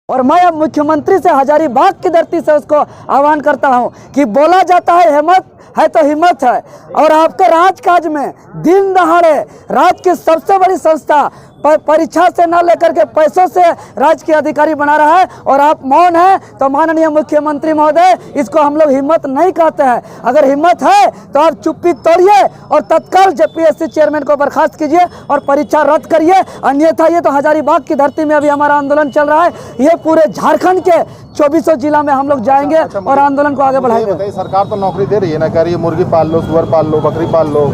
और मैं अब मुख्यमंत्री से हजारीबाग की धरती से उसको आह्वान करता हूं कि बोला जाता है हिम्मत है तो हिम्मत है, और आपके राजकाज में दिन दहाड़े राज्य की सबसे बड़ी संस्था परीक्षा से न लेकर के पैसों से राज्य के अधिकारी बना रहा है, और आप मौन हैं। तो माननीय मुख्यमंत्री महोदय, इसको हम लोग हिम्मत नहीं कहते हैं। अगर हिम्मत है तो आप चुप्पी तोड़िए और तत्काल जेपीएससी चेयरमैन को बर्खास्त कीजिए और परीक्षा रद्द करिए, अन्यथा ये तो हजारीबाग की धरती में अभी हमारा आंदोलन चल रहा है, ये पूरे झारखंड के 2400 जिला में हम लोग जाएंगे और आंदोलन को आगे बढ़ाएंगे। सरकार तो नौकरी दे रही है ना, कह रही है मुर्गी पाल लो, सुअर पाल लो, बकरी पाल लो,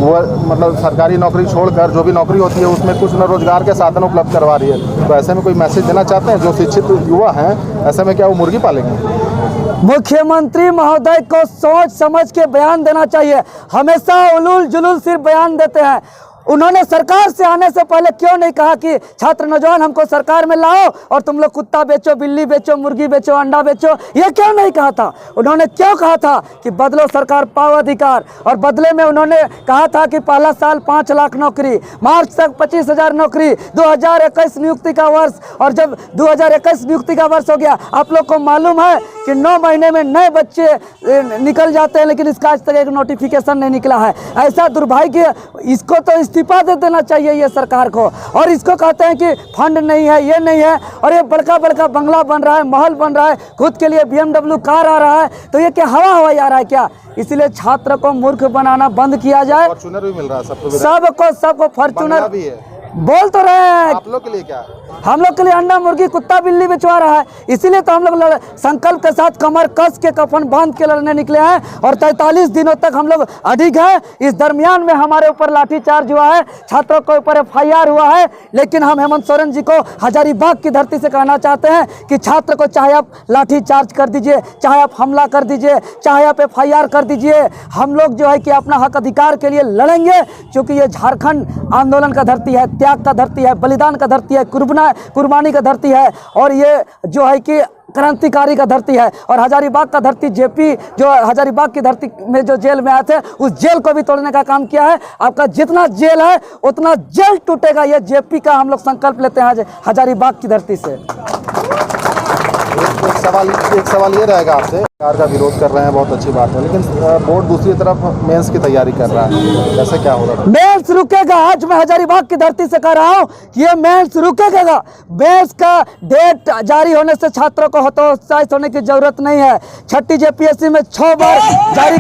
वो मतलब सरकारी नौकरी छोड़कर जो भी नौकरी होती है उसमें कुछ न रोजगार के साधन उपलब्ध करवा रही है। तो ऐसे में कोई मैसेज देना चाहते हैं जो शिक्षित युवा हैं, ऐसे में क्या वो मुर्गी पालेंगे? मुख्यमंत्री महोदय को सोच समझ के बयान देना चाहिए। हमेशा उलूल जुलूल सिर्फ बयान देते हैं। उन्होंने सरकार से आने से पहले क्यों नहीं कहा कि छात्र नौजवान हमको सरकार में लाओ और तुम लोग कुत्ता बेचो, बिल्ली बेचो, मुर्गी बेचो, अंडा बेचो? ये क्यों नहीं कहा था? उन्होंने क्यों कहा था कि बदलो सरकार पाओ अधिकार, और बदले में उन्होंने कहा था कि पहला साल 5 लाख नौकरी, मार्च तक 25,000 नौकरी, 2021 नियुक्ति का वर्ष। और जब 2021 नियुक्ति का वर्ष हो गया, आप लोग को मालूम है कि 9 महीने में नए बच्चे निकल जाते हैं, लेकिन इसका आज तक एक नोटिफिकेशन नहीं निकला है। ऐसा दुर्भाग्य, इसको तो इस्तीफा दे देना चाहिए ये सरकार को। और इसको कहते हैं कि फंड नहीं है, ये नहीं है, और ये बड़का बड़का बंगला बन रहा है, महल बन रहा है, खुद के लिए BMW कार आ रहा है, तो ये क्या हवा हवाई आ रहा है क्या? इसलिए छात्र को मूर्ख बनाना बंद किया जाए। फॉर्च्यूनर भी मिल रहा है सबको फॉर्च्यूनर भी है। बोल तो रहे हैं। आप लोग के लिए क्या? हम लोग के लिए अंडा, मुर्गी, कुत्ता, बिल्ली बेचवा रहा है। इसीलिए तो हम लोग संकल्प के साथ कमर कस के कफन बांध के लड़ने निकले हैं, और 43 दिनों तक हम लोग अडिग हैं। इस दरमियान में हमारे ऊपर लाठीचार्ज हुआ है, छात्रों के ऊपर FIR हुआ है, लेकिन हम हेमंत सोरेन जी को हजारीबाग की धरती से कहना चाहते हैं कि छात्र को चाहे आप लाठीचार्ज कर दीजिए, चाहे आप हमला कर दीजिए, चाहे आप FIR कर दीजिए, हम लोग जो है कि अपना हक अधिकार के लिए लड़ेंगे, क्योंकि ये झारखंड आंदोलन का धरती है, त्याग का धरती है, बलिदान का धरती है, कुर्बानी का धरती है, और ये जो है कि क्रांतिकारी का धरती है। और हजारीबाग का धरती जेपी जो हजारीबाग की धरती में जो जेल में आए थे, उस जेल को भी तोड़ने का काम किया है। आपका जितना जेल है उतना जेल टूटेगा, ये जेपी का हम लोग संकल्प लेते हैं हजारीबाग की धरती से। एक सवाल ये रहेगा आपसे, सरकार का विरोध कर रहे हैं, बहुत अच्छी बात है, लेकिन बोर्ड दूसरी तरफ मेंस की तैयारी कर रहा है, कैसे क्या होगा? मेंस रुकेगा। आज मैं हजारीबाग की धरती से कह रहा हूँ कि ये मेंस रुकेगा। मेंस का डेट जारी होने से छात्रों को हतोत्साहित होने की जरूरत नहीं है। 6ठी जेपीएससी में 6 बार जारी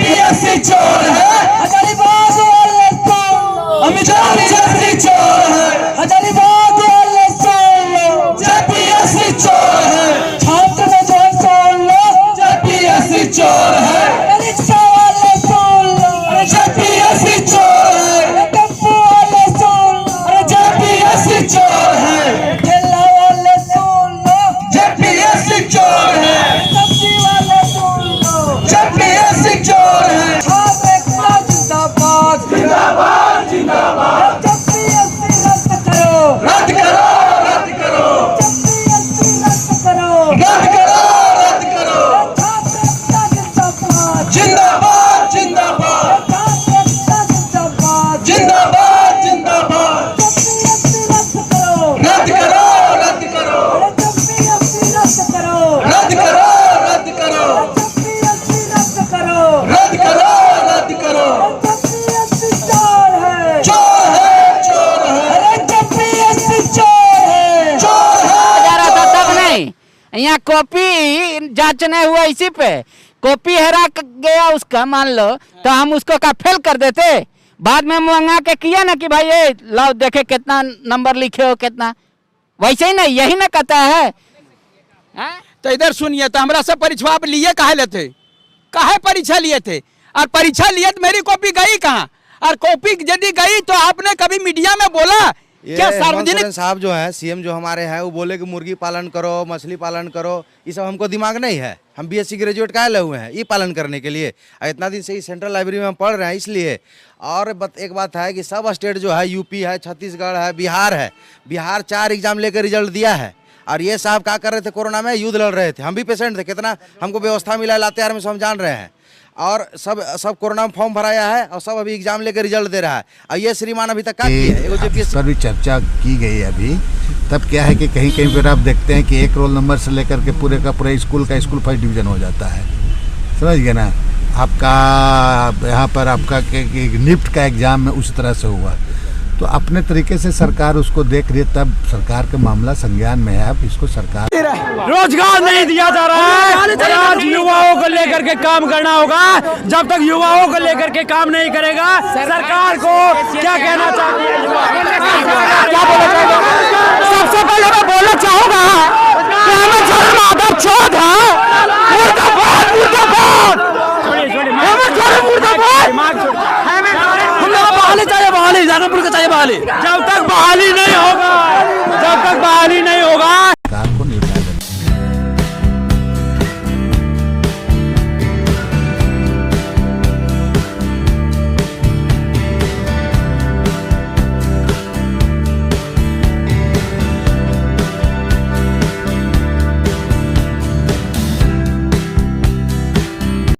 चोर है, परीक्षा वाले सुन लो, जेपीएससी चोर है, टप्पू वाले सुन लो, जेपीएससी चोर है, ठेला वाले सुन लो, जेपीएससी चोर है, सब्जी वाले सुन लो, जेपीएससी चोर है। जिंदाबाद जिंदाबाद जिंदाबाद, जेपीएससी रद्द करो, रद्द करो, रद्द करो, जेपीएससी रद्द करो, रद्द करो। जिंदाबाद जिंदाबाद जिंदाबाद जिंदाबाद जिंदाबाद, रद्द करो, रद्द करो, रद्द करो, रद्द करो, रद्द करो, रद्द करो, रद्द करो, रद्द करो। चोर है, चोर है, चोर है, अरे जेपीएससी चोर है, चोर है। जा रहा था तब नहीं, यहाँ कॉपी जांचने हुआ, इसी पे कॉपी हेरा गया उसका, मान लो तो हम उसको का फेल कर देते, बाद में मंगा के किया ना कि भाई ये लाओ देखे कितना नंबर लिखे हो कितना, वैसे ही नहीं, यही ना कहता है। तो इधर सुनिए, तो हमरा से परीक्षा लिए काहे लेते, काहे परीक्षा लिए थे, और परीक्षा लिए तो मेरी कॉपी गई कहाँ, और कॉपी यदि गई तो आपने कभी मीडिया में बोला क्या? सार्वजनिक साहब जो है, सीएम जो हमारे हैं, वो बोले कि मुर्गी पालन करो, मछली पालन करो, ये सब हमको दिमाग नहीं है। हम BSc ग्रेजुएट काहे ले हुए हैं ये पालन करने के लिए? इतना दिन से ही सेंट्रल लाइब्रेरी में हम पढ़ रहे हैं इसलिए। और एक बात है कि सब स्टेट जो है, यूपी है, छत्तीसगढ़ है, बिहार है, बिहार 4 एग्जाम लेकर रिजल्ट दिया है, और ये साहब क्या कर रहे थे कोरोना में, युद्ध लड़ रहे थे, हम भी पेशेंट थे, कितना हमको व्यवस्था मिला है लातेहार में, सब हम जान रहे हैं। और सब कोरोना में फॉर्म भराया है और सब अभी एग्जाम लेकर रिजल्ट दे रहा है। और ये श्रीमान अभी तक क्या किया है, JPSC पर भी चर्चा की गई है अभी। तब क्या है कि कहीं कहीं पर आप देखते हैं कि एक रोल नंबर से लेकर के पूरे का पूरा स्कूल फर्स्ट डिवीज़न हो जाता है, समझ गए ना। आपका यहाँ पर आपका निफ्ट का एग्ज़ाम में उस तरह से हुआ, तो अपने तरीके से सरकार उसको देख रही है। तब सरकार का मामला संज्ञान में है, अब इसको सरकार रोजगार नहीं दिया जा रहा है। आज युवाओं को लेकर के काम करना होगा। जब तक युवाओं को लेकर के काम नहीं करेगा, सरकार को क्या कहना चाहते हैं युवा? क्या बोलना चाहेंगे? सबसे पहले मैं बोलना चाहूंगा कि हमें जन्म आदर चौथ है, मुर्दाबाद मुर्दाबाद, हमें बहाली चाहिए, बहाली, जानापुर का चाहिए बहाली। जब तक बहाली नहीं होगा